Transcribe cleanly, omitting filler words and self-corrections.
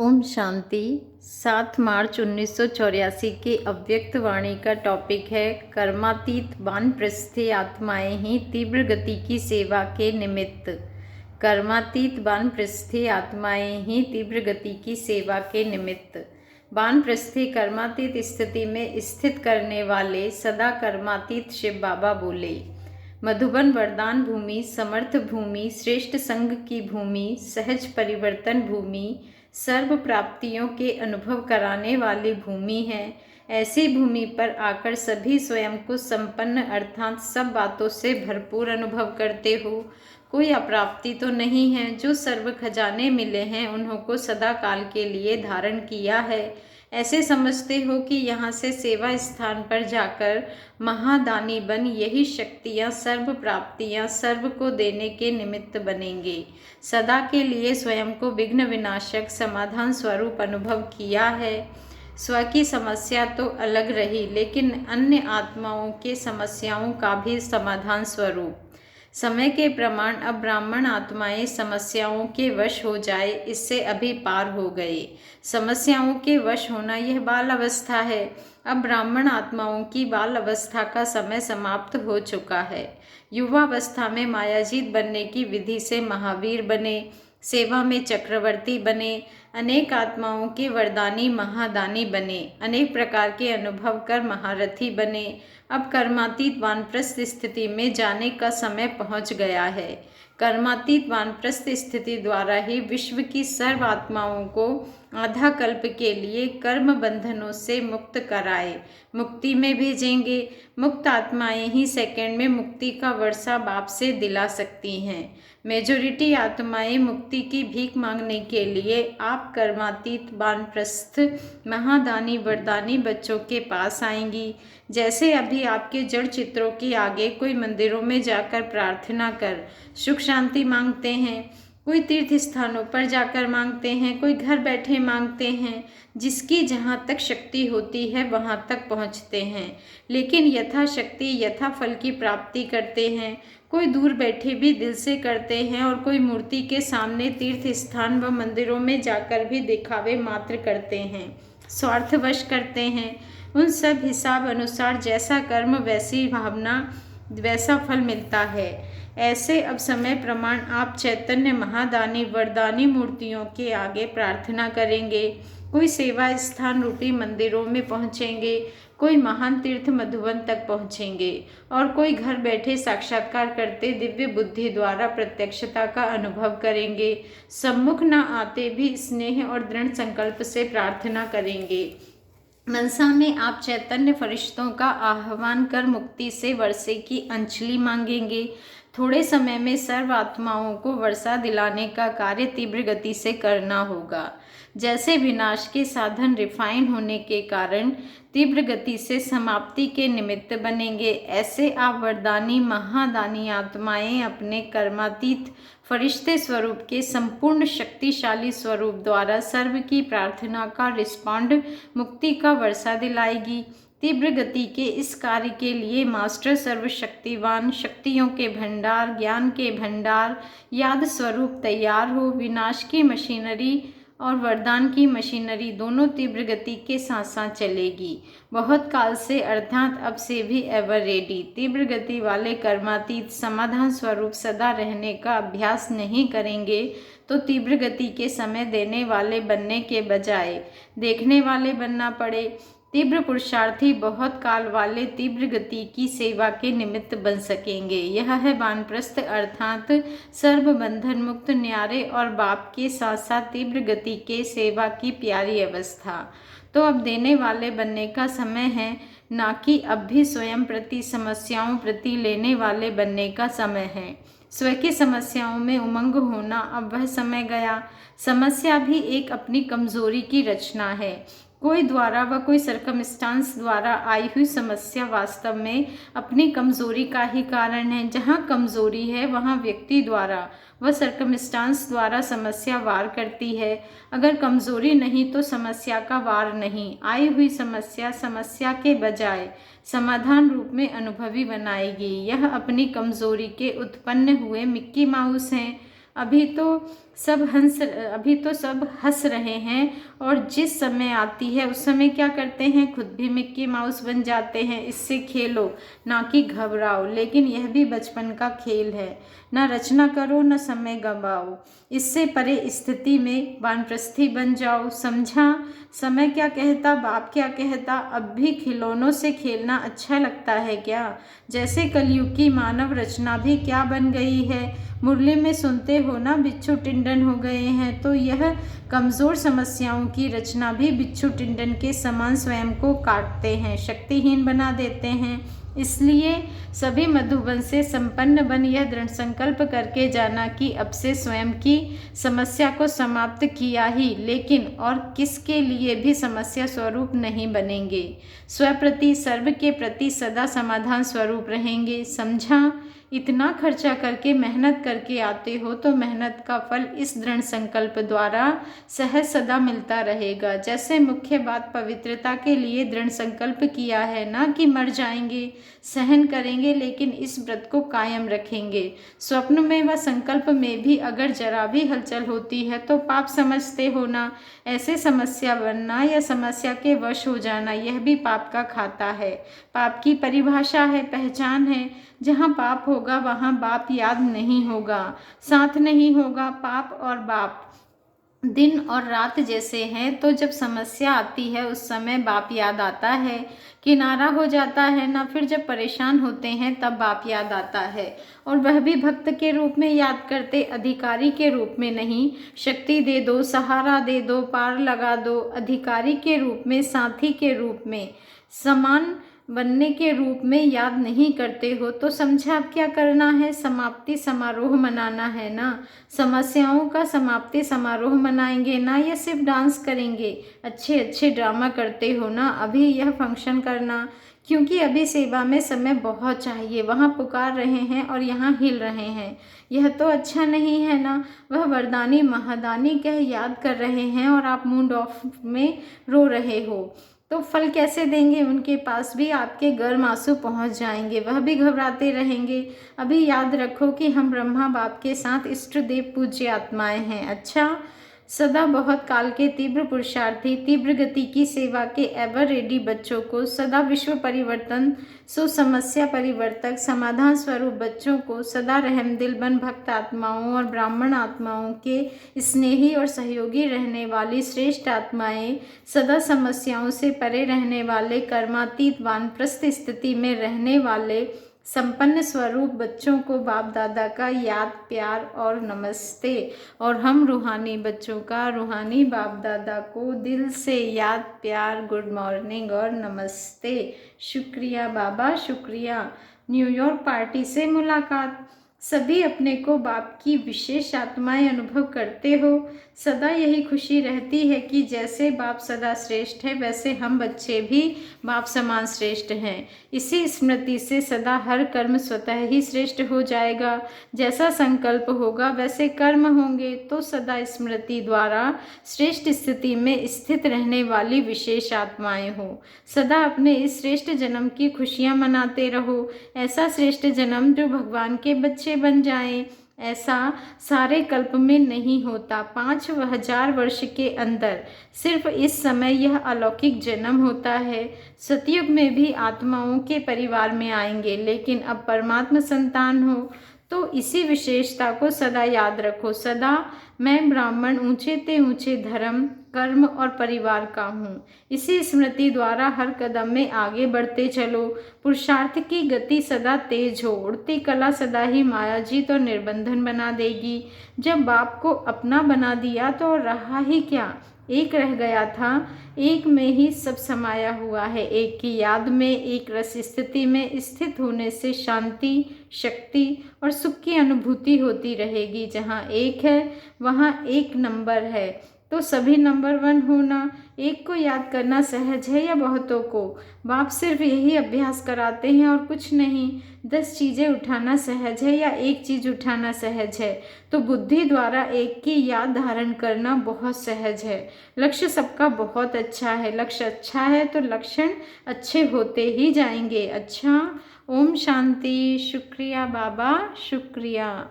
ओम शांति। 7 मार्च 1984 के अव्यक्त वाणी का टॉपिक है कर्मातीत वानप्रस्थी आत्माएं ही तीव्र गति की सेवा के निमित्त। कर्मातीत वानप्रस्थी आत्माएं ही तीव्र गति की सेवा के निमित्त। वानप्रस्थी कर्मातीत स्थिति में स्थित करने वाले सदा कर्मातीत शिव बाबा बोले, मधुबन वरदान भूमि, समर्थ भूमि, श्रेष्ठ संघ की भूमि, सहज परिवर्तन भूमि, सर्व प्राप्तियों के अनुभव कराने वाली भूमि है। ऐसी भूमि पर आकर सभी स्वयं को संपन्न अर्थात सब बातों से भरपूर अनुभव करते हो। कोई अप्राप्ति तो नहीं है। जो सर्व खजाने मिले हैं उन्हों को सदा काल के लिए धारण किया है। ऐसे समझते हो कि यहाँ से सेवा स्थान पर जाकर महादानी बन यही शक्तियाँ सर्व प्राप्तियाँ सर्व को देने के निमित्त बनेंगे। सदा के लिए स्वयं को विघ्न विनाशक समाधान स्वरूप अनुभव किया है। स्व की समस्या तो अलग रही, लेकिन अन्य आत्माओं के समस्याओं का भी समाधान स्वरूप। समय के प्रमाण अब ब्राह्मण आत्माएं समस्याओं के वश हो जाए, इससे अभी पार हो गए। समस्याओं के वश होना यह बाल अवस्था है। अब ब्राह्मण आत्माओं की बाल अवस्था का समय समाप्त हो चुका है। युवावस्था में मायाजीत बनने की विधि से महावीर बने, सेवा में चक्रवर्ती बने, अनेक आत्माओं के वरदानी महादानी बने, अनेक प्रकार के अनुभव कर महारथी बने। अब कर्मातीत वानप्रस्थ स्थिति में जाने का समय पहुंच गया है। कर्मातीत वानप्रस्थ स्थिति द्वारा ही विश्व की सर्व आत्माओं को आधा कल्प के लिए कर्म बंधनों से मुक्त कराए मुक्ति में भेजेंगे। मुक्त आत्माएं ही सेकंड में मुक्ति का वर्षा बाप से दिला सकती हैं। मेजोरिटी आत्माएं मुक्ति की भीख मांगने के लिए आप कर्मातीत वानप्रस्थ महादानी वरदानी बच्चों के पास आएंगी। जैसे अभी आपके जड़ चित्रों के आगे कोई मंदिरों में जाकर प्रार्थना कर सुख शांति मांगते हैं, कोई तीर्थ स्थानों पर जाकर मांगते हैं, कोई घर बैठे मांगते हैं। जिसकी जहाँ तक शक्ति होती है वहाँ तक पहुँचते हैं, लेकिन यथाशक्ति यथा फल की प्राप्ति करते हैं। कोई दूर बैठे भी दिल से करते हैं और कोई मूर्ति के सामने तीर्थ स्थान व मंदिरों में जाकर भी दिखावे मात्र करते हैं, स्वार्थवश करते हैं। उन सब हिसाब अनुसार जैसा कर्म वैसी भावना वैसा फल मिलता है। ऐसे अब समय प्रमाण आप चैतन्य महादानी वरदानी मूर्तियों के आगे प्रार्थना करेंगे। कोई सेवा स्थान रूपी मंदिरों में पहुँचेंगे, कोई महान तीर्थ मधुबन तक पहुँचेंगे और कोई घर बैठे साक्षात्कार करते दिव्य बुद्धि द्वारा प्रत्यक्षता का अनुभव करेंगे। सम्मुख न आते भी स्नेह और दृढ़ संकल्प से प्रार्थना करेंगे। मनसा में आप चैतन्य फरिश्तों का आह्वान कर मुक्ति से वर्षे की अंजलि मांगेंगे। थोड़े समय में सर्व आत्माओं को वर्षा दिलाने का कार्य तीव्र गति से करना होगा। जैसे विनाश के साधन रिफाइन होने के कारण तीव्र गति से समाप्ति के निमित्त बनेंगे, ऐसे आप वरदानी महादानी आत्माएं अपने कर्मातीत फरिश्ते स्वरूप के संपूर्ण शक्तिशाली स्वरूप द्वारा सर्व की प्रार्थना का रिस्पॉन्ड मुक्ति का वर्षा दिलाएगी। तीव्र गति के इस कार्य के लिए मास्टर सर्वशक्तिवान शक्तियों के भंडार, ज्ञान के भंडार, याद स्वरूप तैयार हो। विनाश की मशीनरी और वरदान की मशीनरी दोनों तीव्र गति के साथ साथ चलेगी। बहुत काल से अर्थात अब से भी एवर रेडी तीव्र गति वाले कर्मातीत समाधान स्वरूप सदा रहने का अभ्यास नहीं करेंगे तो तीव्र गति के समय देने वाले बनने के बजाय देखने वाले बनना पड़े। तीव्र पुरुषार्थी बहुत काल वाले तीव्र गति की सेवा के निमित्त बन सकेंगे। यह है वानप्रस्थ अर्थात सर्व बंधन मुक्त न्यारे और बाप के साथ साथ तीव्र गति के सेवा की प्यारी अवस्था। तो अब देने वाले बनने का समय है, ना कि अब भी स्वयं प्रति समस्याओं प्रति लेने वाले बनने का समय है। स्व की समस्याओं में उमंग होना अब वह समय गया। समस्या भी एक अपनी कमजोरी की रचना है। कोई द्वारा व कोई सर्कमस्टांस द्वारा आई हुई समस्या वास्तव में अपनी कमजोरी का ही कारण है। जहाँ कमजोरी है वहाँ व्यक्ति द्वारा व सर्कमस्टांस द्वारा समस्या वार करती है। अगर कमजोरी नहीं तो समस्या का वार नहीं। आई हुई समस्या समस्या के बजाय समाधान रूप में अनुभवी बनाएगी। यह अपनी कमजोरी के उत्पन्न हुए मिक्की माउस हैं। अभी तो अभी तो सब हंस रहे हैं और जिस समय आती है उस समय क्या करते हैं, खुद भी मिक्की माउस बन जाते हैं। इससे खेलो, ना कि घबराओ, लेकिन यह भी बचपन का खेल है। ना रचना करो, ना समय गंवाओ, इससे परे स्थिति में वानप्रस्थी बन जाओ। समझा? समय क्या कहता, बाप क्या कहता, अब भी खिलौनों से खेलना अच्छा लगता है क्या? जैसे कलयुग की मानव रचना भी क्या बन गई है। मुरली में सुनते हो ना, बिच्छू टिंडन हो गए हैं। तो यह कमज़ोर समस्याओं की रचना भी बिच्छू टिंडन के समान स्वयं को काटते हैं, शक्तिहीन बना देते हैं। इसलिए सभी मधुबन से संपन्न बन यह दृढ़ संकल्प करके जाना कि अब से स्वयं की समस्या को समाप्त किया ही, लेकिन और किसके लिए भी समस्या स्वरूप नहीं बनेंगे। स्वप्रति, सर्व के प्रति सदा समाधान स्वरूप रहेंगे। समझा? इतना खर्चा करके मेहनत करके आते हो तो मेहनत का फल इस दृढ़ संकल्प द्वारा सहज सदा मिलता रहेगा। जैसे मुख्य बात पवित्रता के लिए दृढ़ संकल्प किया है ना कि मर जाएंगे, सहन करेंगे, लेकिन इस व्रत को कायम रखेंगे। स्वप्न में व संकल्प में भी अगर जरा भी हलचल होती है तो पाप समझते हो ना। ऐसे समस्या बनना या समस्या के वश हो जाना, यह भी पाप का खाता है। पाप की परिभाषा है, पहचान है। जहाँ पाप होगा वहाँ बाप याद नहीं होगा, साथ नहीं होगा। पाप और बाप दिन और रात जैसे हैं, तो जब समस्या आती है उस समय बाप याद आता है, किनारा हो जाता है ना। फिर जब परेशान होते हैं तब बाप याद आता है, और वह भी भक्त के रूप में याद करते, अधिकारी के रूप में नहीं। शक्ति दे दो, सहारा दे दो, पार लगा दो, अधिकारी के रूप में, साथी के रूप में, समान बनने के रूप में याद नहीं करते हो तो समझा अब क्या करना है, समाप्ति समारोह मनाना है ना। समस्याओं का समाप्ति समारोह मनाएंगे ना, या सिर्फ डांस करेंगे। अच्छे अच्छे ड्रामा करते हो ना, अभी यह फंक्शन करना, क्योंकि अभी सेवा में समय बहुत चाहिए। वहाँ पुकार रहे हैं और यहाँ हिल रहे हैं, यह तो अच्छा नहीं है ना। वह वरदानी महादानी कह याद कर रहे हैं और आप मूड ऑफ में रो रहे हो, तो फल कैसे देंगे? उनके पास भी आपके गर्म आंसू पहुंच जाएंगे, वह भी घबराते रहेंगे। अभी याद रखो कि हम ब्रह्मा बाप के साथ इष्ट देव पूज्य आत्माएं हैं। अच्छा, सदा बहुत काल के तीव्र पुरुषार्थी, तीव्र गति की सेवा के एवर रेडी बच्चों को, सदा विश्व परिवर्तन समस्या परिवर्तक समाधान स्वरूप बच्चों को, सदा रहमदिल बन भक्त आत्माओं और ब्राह्मण आत्माओं के स्नेही और सहयोगी रहने वाली श्रेष्ठ आत्माएं, सदा समस्याओं से परे रहने वाले कर्मातीत वानप्रस्थ स्थिति में रहने वाले संपन्न स्वरूप बच्चों को बाप दादा का याद, प्यार और नमस्ते। और हम रूहानी बच्चों का रूहानी बाप दादा को दिल से याद, प्यार, गुड मॉर्निंग और नमस्ते। शुक्रिया बाबा, शुक्रिया। न्यूयॉर्क पार्टी से मुलाकात। सभी अपने को बाप की विशेष आत्माएं अनुभव करते हो। सदा यही खुशी रहती है कि जैसे बाप सदा श्रेष्ठ है, वैसे हम बच्चे भी बाप समान श्रेष्ठ हैं। इसी स्मृति से सदा हर कर्म स्वतः ही श्रेष्ठ हो जाएगा। जैसा संकल्प होगा वैसे कर्म होंगे। तो सदा स्मृति द्वारा श्रेष्ठ स्थिति में स्थित रहने वाली विशेष आत्माएं हो। सदा अपने इस श्रेष्ठ जन्म की खुशियां मनाते रहो। ऐसा श्रेष्ठ जन्म जो भगवान के बच्चे बन जाएं, ऐसा सारे कल्प में नहीं होता। 5000 वर्ष के अंदर सिर्फ इस समय यह अलौकिक जन्म होता है। सतयुग में भी आत्माओं के परिवार में आएंगे, लेकिन अब परमात्मा संतान हो तो इसी विशेषता को सदा याद रखो। सदा मैं ब्राह्मण ऊंचे ते ऊंचे धर्म, कर्म और परिवार का हूँ। इसी स्मृति द्वारा हर कदम में आगे बढ़ते चलो। पुरुषार्थ की गति सदा तेज हो। उड़ती कला सदा ही माया जीत और निर्बंधन बना देगी। जब बाप को अपना बना दिया तो रहा ही क्या, एक रह गया था। एक में ही सब समाया हुआ है। एक की याद में, एक रस स्थिति में स्थित होने से शांति, शक्ति और सुख की अनुभूति होती रहेगी। जहाँ एक है वहाँ एक नंबर है, तो सभी नंबर 1 होना। एक को याद करना सहज है या बहुतों को? बाप सिर्फ यही अभ्यास कराते हैं और कुछ नहीं। 10 चीज़ें उठाना सहज है या एक चीज़ उठाना सहज है? तो बुद्धि द्वारा एक की याद धारण करना बहुत सहज है। लक्ष्य सबका बहुत अच्छा है। लक्ष्य अच्छा है तो लक्षण अच्छे होते ही जाएंगे। अच्छा, ओम शांति। शुक्रिया बाबा, शुक्रिया।